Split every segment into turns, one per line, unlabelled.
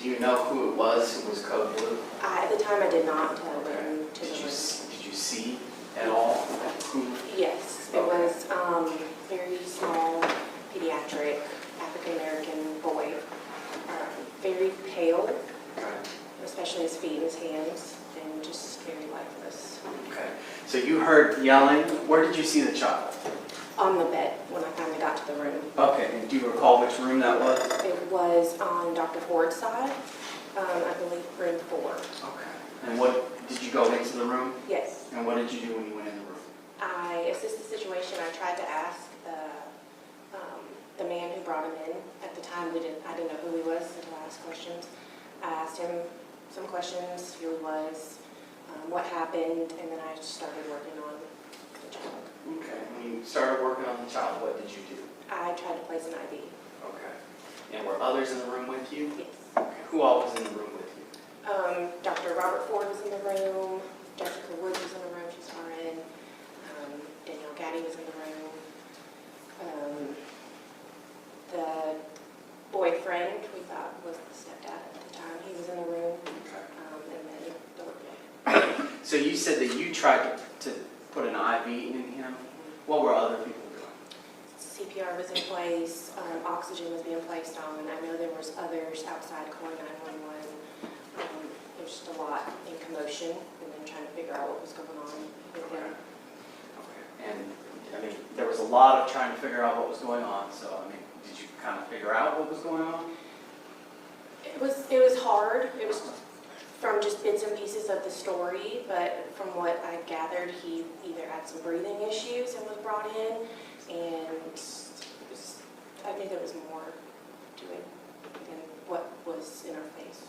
Do you know who it was who was code blue?
At the time, I did not until I
Okay.
went into the room.
Did you see at all who?
Yes, it
Okay.
was very small, pediatric, African-American boy, very pale,
Okay.
especially his feet and his hands, and just very lifeless.
Okay. So you heard yelling. Where did you see the child?
On the bed when I finally got to the room.
Okay. And do you recall which room that was?
It was on Dr. Ford's side, I believe room 4.
Okay. And what did you go into the room?
Yes.
And what did you do when you went in the room?
I assessed the situation. I tried to ask the man who brought him in. At the time, I didn't know who he was until I asked questions. I asked him some questions, who he was, what happened, and then I started working on the child.
Okay. When you started working on the child, what did you do?
I tried to place an IV.
Okay. And were others in the room with you?
Yes.
Okay. Who all was in the room with you?
Dr. Robert Ford was in the room. Jessica Woods was in the room. She's RN. Danielle Gaddy was in the room. The boyfriend, we thought was the stepdad at the time, he was in the room.
Okay.
And then the workman.
So you said that you tried to put an IV in him. What were other people doing?
CPR was in place, oxygen was being placed on. I know there was others outside calling 911. There's just a lot in commotion, and then trying to figure out what was going on with him.
Okay. And I mean, there was a lot of trying to figure out what was going on. So I mean, did you kind of figure out what was going on?
It was hard. It was from just bits and pieces of the story, but from what I gathered, he either had some breathing issues and was brought in, and I knew there was more to it than what was in our face.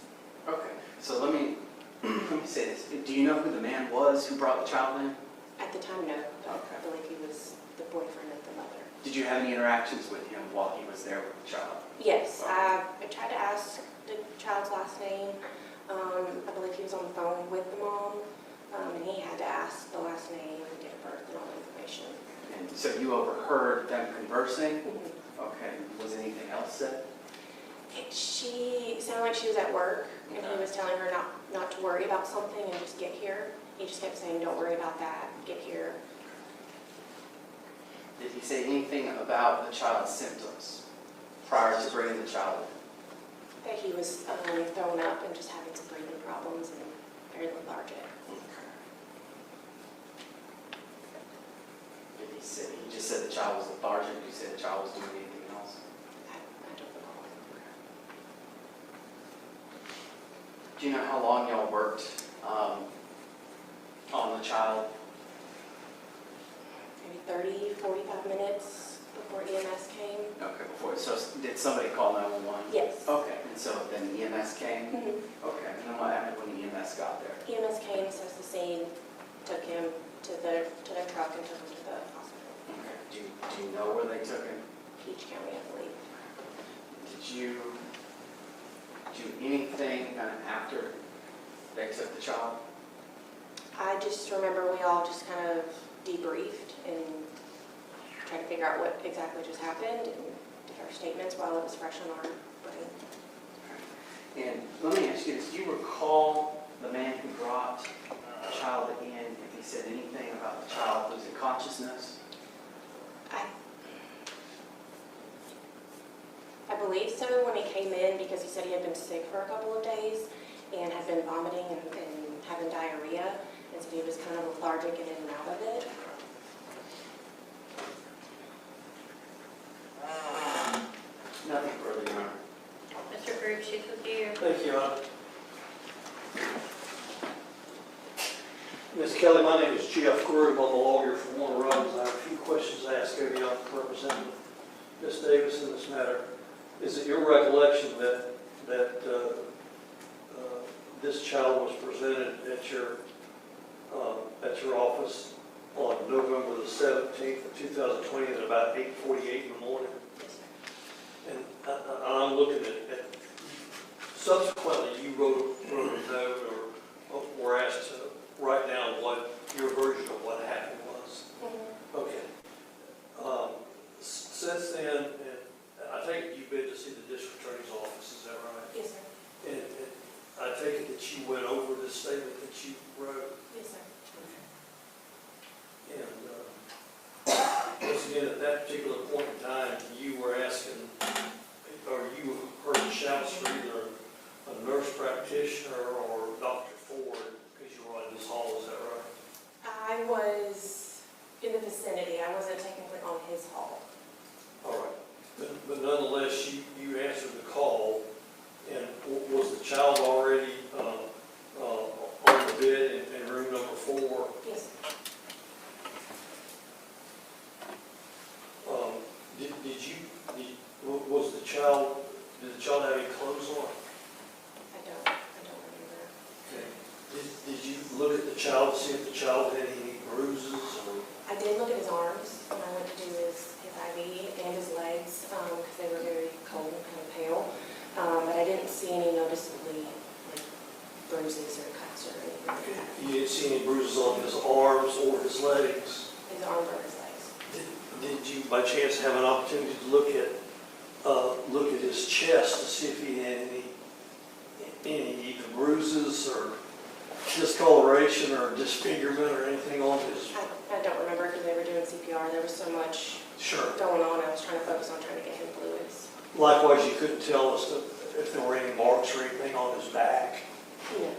Okay. So let me say this. Do you know who the man was who brought the child in?
At the time, no.
Okay.
I believe he was the boyfriend of the mother.
Did you have any interactions with him while he was there with the child?
Yes, I tried to ask the child's last name. I believe he was on the phone with the mom, and he had to ask the last name, date of birth, and all the information.
And so you overheard them conversing?
Mm-hmm.
Okay. Was anything else said?
She sounded like she was at work, and he was telling her not to worry about something and just get here. He just kept saying, don't worry about that, get here.
Did he say anything about the child's symptoms prior to bringing the child in?
That he was thrown up and just having some breathing problems and very lethargic.
Okay. Did he say, he just said the child was lethargic? Did he say the child was doing anything else?
I don't recall.
Do you know how long y'all worked on the child?
Maybe 30, 45 minutes before EMS came.
Okay, before. So did somebody call 911?
Yes.
Okay, and so then EMS came?
Mm-hmm.
Okay, and then what happened when the EMS got there?
EMS came, assessed the scene, took him to their truck and took him to the hospital.
Okay. Do you know where they took him?
Peach County, I believe.
Did you do anything after they took the child?
I just remember we all just kind of debriefed and tried to figure out what exactly just happened and did our statements while it was fresh on our brain.
And let me ask you this, do you recall the man who brought the child in, if he said anything about the child losing consciousness?
I believe so when he came in, because he said he had been sick for a couple of days and had been vomiting and having diarrhea, and so he was kind of lethargic and in and out of it.
Nothing further, Your Honor.
Mr. Group, she's with you.
Thank you, Your Honor. Ms. Kelly, my name is Jeff Group. I'm a lawyer for Warner Robins. I have a few questions to ask of you representing Ms. Davis in this matter. Is it your recollection that this child was presented at your office on November the 17th of 2020 at about 8:48 in the morning? And I'm looking at subsequently you wrote a note or were asked to write down what your version of what happened was.
Mm-hmm.
Okay. Since then, and I think you've been to see the district attorney's office, is that right?
Yes, sir.
And that you went over this statement that you wrote?
Yes, sir.
And once again, at that particular point in time, you were asking, or you heard shouts for either a nurse practitioner or Dr. Ford because you were in this hall, is that right?
I was in the vicinity. I wasn't technically on his hall.
All right. But nonetheless, you answered the call, and was the child already on the bed in room number 4?
Yes, sir.
Did the child have any clothes on?
I don't remember.
Okay. Did you look at the child to see if the child had any bruises or?
I did look at his arms when I went to do his IV and his legs because they were very cold and kind of pale. But I didn't see any noticeably like bruises or cuts or anything.
You didn't see any bruises on his arms or his legs?
His arms or his legs.
Did you by chance have an opportunity to look at his chest to see if he had any either bruises or discoloration or disfigurement or anything on his?
I don't remember because they were doing CPR. There was so much going on. I was trying to focus on trying to get him fluids.
Likewise, you couldn't tell us if there were any marks or anything on his back?
No.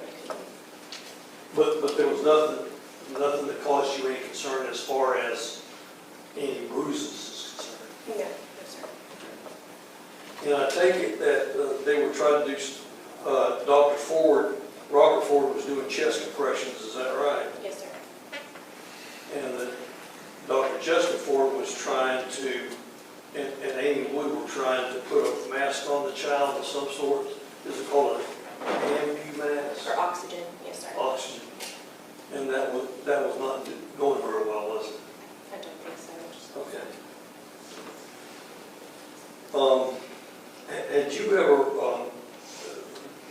But there was nothing that caused you any concern as far as any bruises is concerned?
No, no, sir.
And I take it that they were trying to do, Robert Ford was doing chest compressions, is that right?
Yes, sir.
And that Dr. Justin Ford was trying to, and Amy Wood were trying to put a mask on the child of some sort. Is it called an ambu mask?
For oxygen, yes, sir.
Oxygen. And that was not going very well, was it?
I don't think so.
Okay. Had you ever,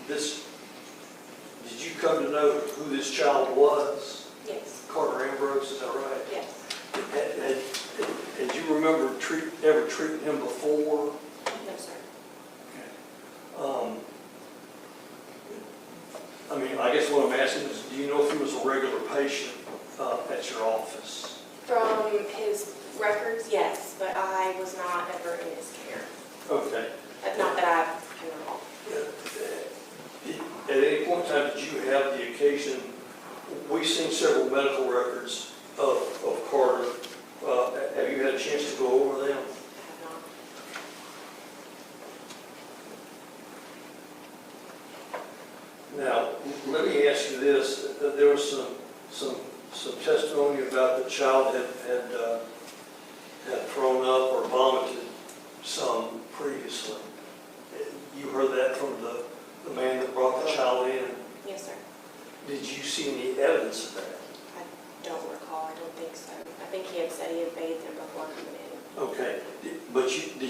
did you come to know who this child was?
Yes.
Karter Ambrose, is that right?
Yes.
Had you remember ever treating him before?
No, sir.
I mean, I guess what I'm asking is, do you know if he was a regular patient at your office?
From his records, yes, but I was not ever in his care.
Okay.
Not that I can recall.
At any point in time, did you have the occasion, we've seen several medical records of Karter. Have you had a chance to go over them?
I have not.
Now, let me ask you this. There was some testimony about the child had thrown up or vomited some previously. You heard that from the man that brought the child in.
Yes, sir.
Did you see any evidence of that?
I don't recall. I don't think so. I think he had said he had bathed him before coming in.
Okay. But did you